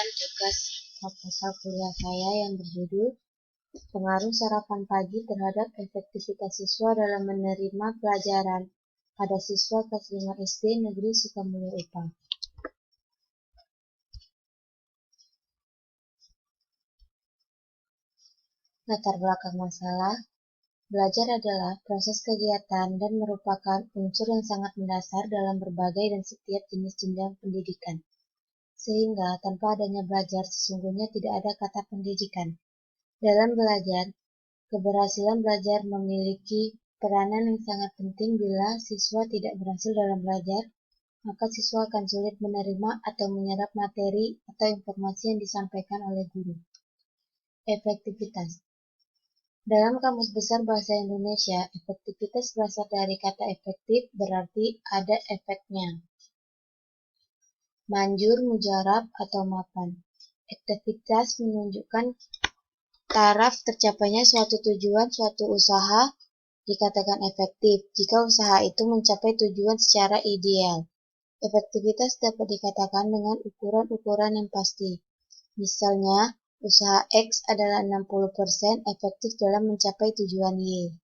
mengerjakan tugas proposal kuliah saya yang berjudul Pengaruh Sarapan Pagi Terhadap Efektivitas Siswa dalam Menerima Pelajaran pada Siswa Kelas 5 SD Negeri Sukamulya UPA. Latar belakang masalah, belajar adalah proses kegiatan dan merupakan unsur yang sangat mendasar dalam berbagai dan setiap jenis jenjang pendidikan. Sehingga tanpa adanya belajar sesungguhnya tidak ada kata pendidikan. Dalam belajar, keberhasilan belajar memiliki peranan yang sangat penting. Bila siswa tidak berhasil dalam belajar, maka siswa akan sulit menerima atau menyerap materi atau informasi yang disampaikan oleh guru. Efektivitas. Dalam Kamus Besar Bahasa Indonesia, efektivitas berasal dari kata efektif, berarti ada efeknya. Manjur, mujarab, atau mapan. Efektivitas menunjukkan taraf tercapainya suatu tujuan, suatu usaha dikatakan efektif jika usaha itu mencapai tujuan secara ideal. Efektivitas dapat dikatakan dengan ukuran-ukuran yang pasti. Misalnya, usaha X adalah 60% efektif dalam mencapai tujuan Y.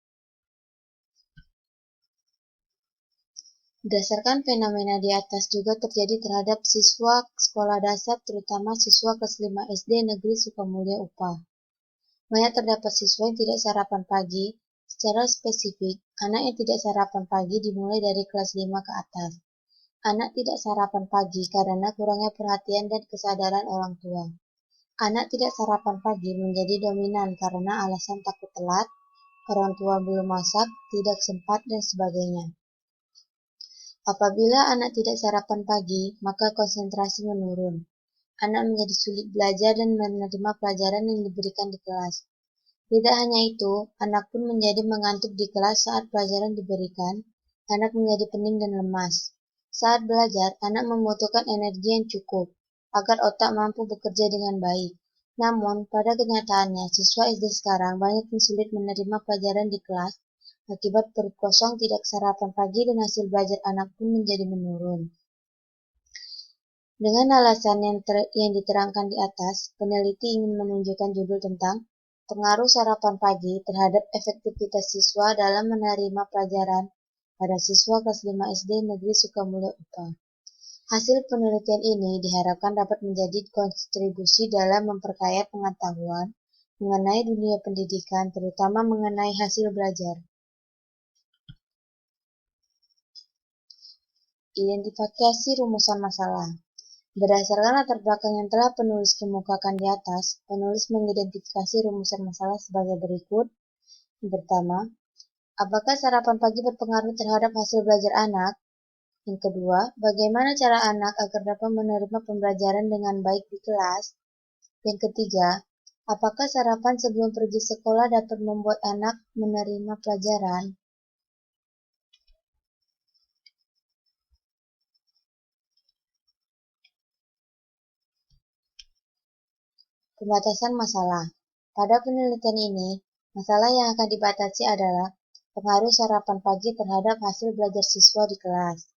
Berdasarkan fenomena di atas juga terjadi terhadap siswa sekolah dasar, terutama siswa kelas 5 SD Negeri Sukamulya UPA. Banyak terdapat siswa yang tidak sarapan pagi. Secara spesifik, anak yang tidak sarapan pagi dimulai dari kelas 5 ke atas. Anak tidak sarapan pagi karena kurangnya perhatian dan kesadaran orang tua. Anak tidak sarapan pagi menjadi dominan karena alasan takut telat, orang tua belum masak, tidak sempat, dan sebagainya. Apabila anak tidak sarapan pagi, maka konsentrasi menurun. Anak menjadi sulit belajar dan menerima pelajaran yang diberikan di kelas. Tidak hanya itu, anak pun menjadi mengantuk di kelas saat pelajaran diberikan. Anak menjadi pening dan lemas. Saat belajar, anak membutuhkan energi yang cukup agar otak mampu bekerja dengan baik. Namun, pada kenyataannya, siswa SD sekarang banyak yang sulit menerima pelajaran di kelas akibat perut kosong, tidak sarapan pagi, dan hasil belajar anak pun menjadi menurun. Dengan alasan yang diterangkan di atas, peneliti ingin menunjukkan judul tentang pengaruh sarapan pagi terhadap efektivitas siswa dalam menerima pelajaran pada siswa kelas 5 SD Negeri Sukamulya UPA. Hasil penelitian ini diharapkan dapat menjadi kontribusi dalam memperkaya pengetahuan mengenai dunia pendidikan, terutama mengenai hasil belajar. Identifikasi rumusan masalah. Berdasarkan latar belakang yang telah penulis kemukakan di atas, penulis mengidentifikasi rumusan masalah sebagai berikut. Yang pertama, apakah sarapan pagi berpengaruh terhadap hasil belajar anak? Yang kedua, bagaimana cara anak agar dapat menerima pembelajaran dengan baik di kelas? Yang ketiga, apakah sarapan sebelum pergi sekolah dapat membuat anak menerima pelajaran? Pembatasan masalah. Pada penelitian ini, masalah yang akan dibatasi adalah pengaruh sarapan pagi terhadap hasil belajar siswa di kelas.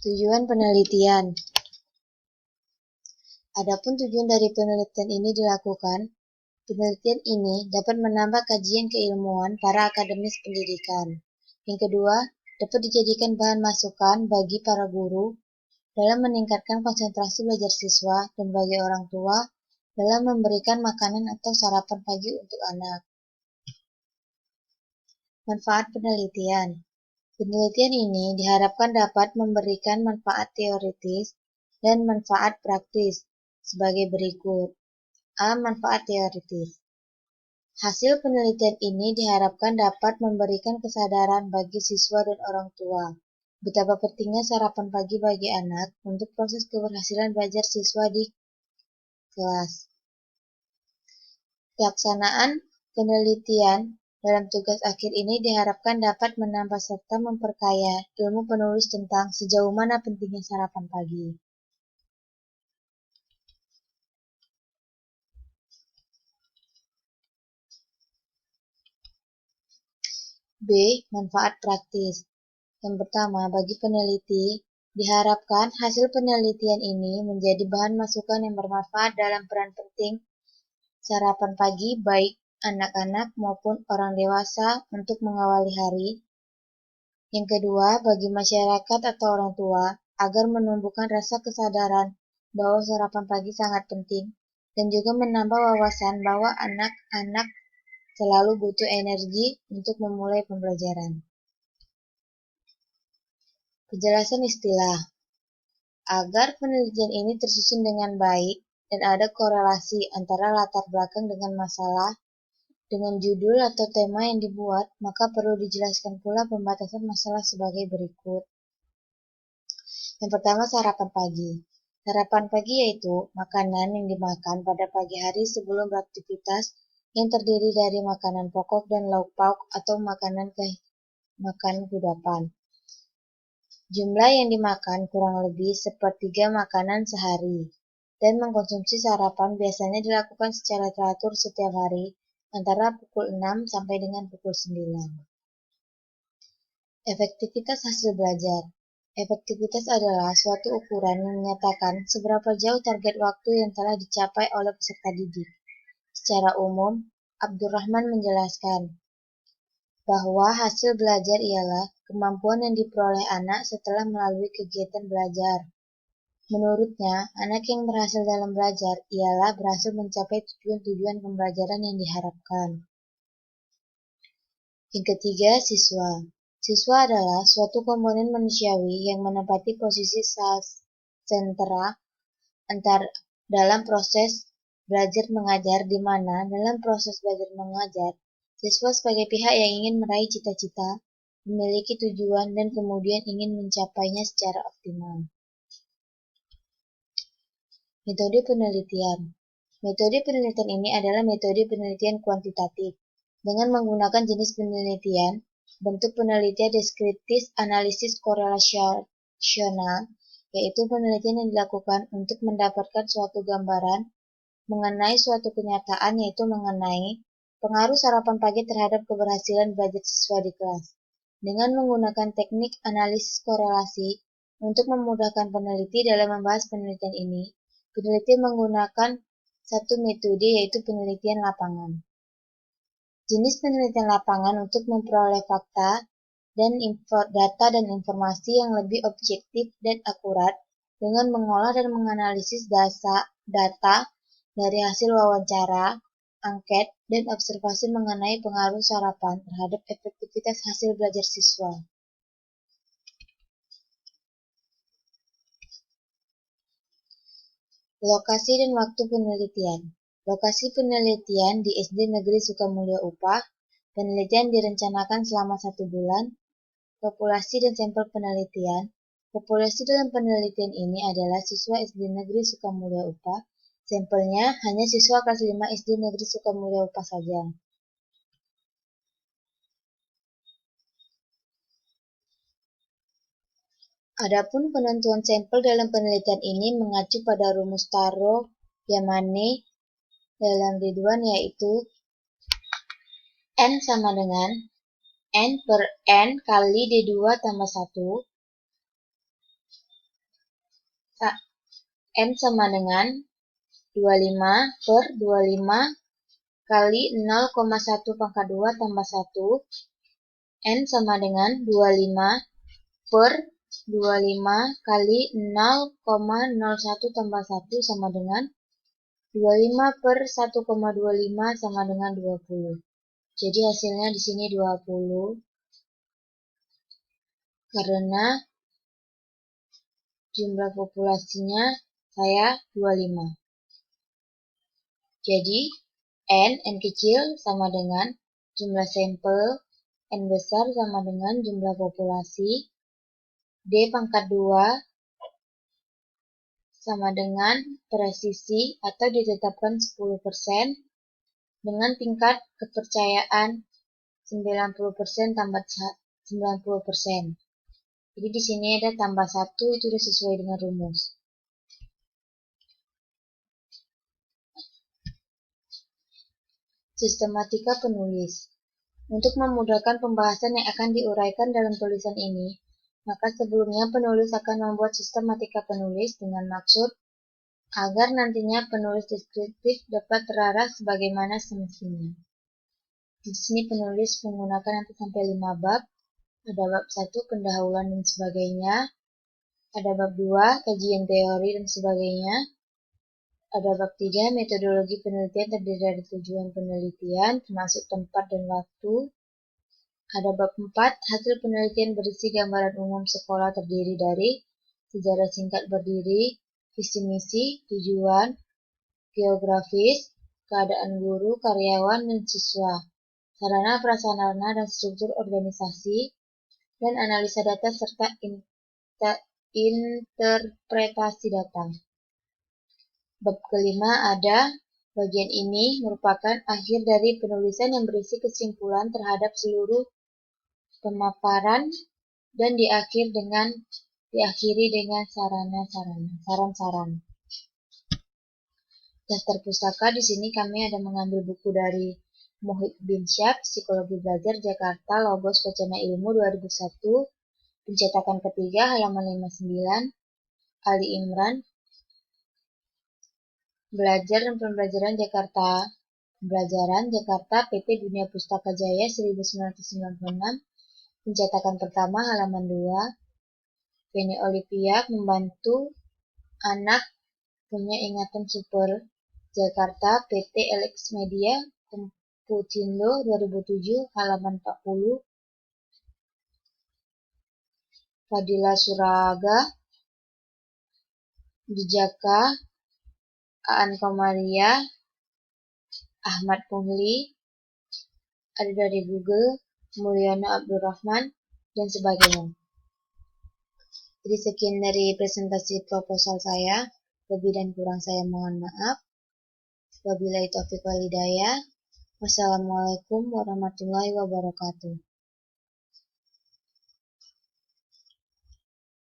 Tujuan penelitian. Adapun tujuan dari penelitian ini dilakukan, penelitian ini dapat menambah kajian keilmuan para akademis pendidikan. Yang kedua, dapat dijadikan bahan masukan bagi para guru dalam meningkatkan konsentrasi belajar siswa dan bagi orang tua dalam memberikan makanan atau sarapan pagi untuk anak. Manfaat penelitian. Penelitian ini diharapkan dapat memberikan manfaat teoritis dan manfaat praktis sebagai berikut. A. Manfaat teoritis. Hasil penelitian ini diharapkan dapat memberikan kesadaran bagi siswa dan orang tua betapa pentingnya sarapan pagi bagi anak untuk proses keberhasilan belajar siswa di kelas. Pelaksanaan penelitian dalam tugas akhir ini diharapkan dapat menambah serta memperkaya ilmu penulis tentang sejauh mana pentingnya sarapan pagi. B. Manfaat praktis. Yang pertama, bagi peneliti, diharapkan hasil penelitian ini menjadi bahan masukan yang bermanfaat dalam peran penting sarapan pagi baik anak-anak maupun orang dewasa untuk mengawali hari. Yang kedua, bagi masyarakat atau orang tua, agar menumbuhkan rasa kesadaran bahwa sarapan pagi sangat penting, dan juga menambah wawasan bahwa anak-anak selalu butuh energi untuk memulai pembelajaran. Penjelasan istilah. Agar penelitian ini tersusun dengan baik dan ada korelasi antara latar belakang dengan masalah, dengan judul atau tema yang dibuat, maka perlu dijelaskan pula pembatasan masalah sebagai berikut. Yang pertama, sarapan pagi. Sarapan pagi yaitu makanan yang dimakan pada pagi hari sebelum beraktivitas yang terdiri dari makanan pokok dan lauk pauk atau makanan kudapan. Jumlah yang dimakan kurang lebih sepertiga makanan sehari, dan mengkonsumsi sarapan biasanya dilakukan secara teratur setiap hari antara pukul 6 sampai dengan pukul 9. Efektivitas hasil belajar. Efektivitas adalah suatu ukuran yang menyatakan seberapa jauh target waktu yang telah dicapai oleh peserta didik. Secara umum, Abdurrahman menjelaskan bahwa hasil belajar ialah kemampuan yang diperoleh anak setelah melalui kegiatan belajar. Menurutnya, anak yang berhasil dalam belajar ialah berhasil mencapai tujuan-tujuan pembelajaran yang diharapkan. Yang ketiga, siswa. Siswa adalah suatu komponen manusiawi yang menempati posisi sentra dalam proses belajar mengajar, di mana dalam proses belajar mengajar, siswa sebagai pihak yang ingin meraih cita-cita, memiliki tujuan, dan kemudian ingin mencapainya secara optimal. Metode penelitian. Metode penelitian ini adalah metode penelitian kuantitatif. Dengan menggunakan jenis penelitian, bentuk penelitian deskriptif analisis korelasional, yaitu penelitian yang dilakukan untuk mendapatkan suatu gambaran mengenai suatu kenyataan, yaitu mengenai pengaruh sarapan pagi terhadap keberhasilan belajar siswa di kelas. Dengan menggunakan teknik analisis korelasi untuk memudahkan peneliti dalam membahas penelitian ini, peneliti menggunakan satu metode, yaitu penelitian lapangan. Jenis penelitian lapangan untuk memperoleh fakta dan data dan informasi yang lebih objektif dan akurat dengan mengolah dan menganalisis data dari hasil wawancara, angket, dan observasi mengenai pengaruh sarapan terhadap efektivitas hasil belajar siswa. Lokasi dan waktu penelitian. Lokasi penelitian di SD Negeri Sukamulya Upah. Penelitian direncanakan selama 1 bulan. Populasi dan sampel penelitian. Populasi dalam penelitian ini adalah siswa SD Negeri Sukamulya Upah. Sampelnya hanya siswa kelas 5 SD Negeri Sukamulya Upah saja. Adapun penentuan sampel dalam penelitian ini mengacu pada rumus Taro-Yamane dalam Ridwan, yaitu N sama dengan N per N kali D2 tambah 1. N sama dengan 25 per 25 kali 0,1 pangkat 2 tambah 1. N sama dengan 25 per 25 kali 0,01 tambah 1 sama dengan 25 per 1,25 sama dengan 20. Jadi hasilnya di sini 20 karena jumlah populasinya saya 25. Jadi N kecil sama dengan jumlah sampel, N besar sama dengan jumlah populasi, D pangkat 2 sama dengan presisi atau ditetapkan 10% dengan tingkat kepercayaan 90% tambah 90%. Jadi di sini ada tambah 1, itu sudah sesuai dengan rumus. Sistematika penulis. Untuk memudahkan pembahasan yang akan diuraikan dalam tulisan ini, Maka sebelumnya penulis akan membuat sistematika penulis dengan maksud agar nantinya penulis deskriptif dapat terarah sebagaimana semestinya. Di sini penulis menggunakan nanti sampai 5 bab. Ada bab 1 pendahuluan dan sebagainya. Ada bab 2 kajian teori dan sebagainya. Ada bab 3 metodologi penelitian terdiri dari tujuan penelitian termasuk tempat dan waktu. Ada bab 4 hasil penelitian berisi gambaran umum sekolah terdiri dari sejarah singkat berdiri, visi misi, tujuan, geografis, keadaan guru, karyawan, dan siswa, sarana prasarana dan struktur organisasi, dan analisa data serta interpretasi data. Bab kelima ada bagian ini merupakan akhir dari penulisan yang berisi kesimpulan terhadap seluruh pemaparan dan diakhiri dengan saran-saran. Daftar pustaka di sini kami ada mengambil buku dari Muhib bin Syab, Psikologi Belajar, Jakarta, Logos Wacana Ilmu 2001, pencetakan ketiga halaman 59, Ali Imran, Belajar dan Pembelajaran Jakarta, PT Dunia Pustaka Jaya 1996, pencetakan pertama halaman 2, Penny Olivia membantu anak punya ingatan super, Jakarta, PT LX Media, Komputindo 2007, halaman 40, Fadila Suraga, Dijaka, Aan Komaria, Ahmad Pungli, ada dari Google, Mulyono Abdurrahman, dan sebagainya. Jadi sekian dari presentasi proposal saya, lebih dan kurang saya mohon maaf. Wabillahi taufiq wal hidayah. Wassalamualaikum warahmatullahi wabarakatuh.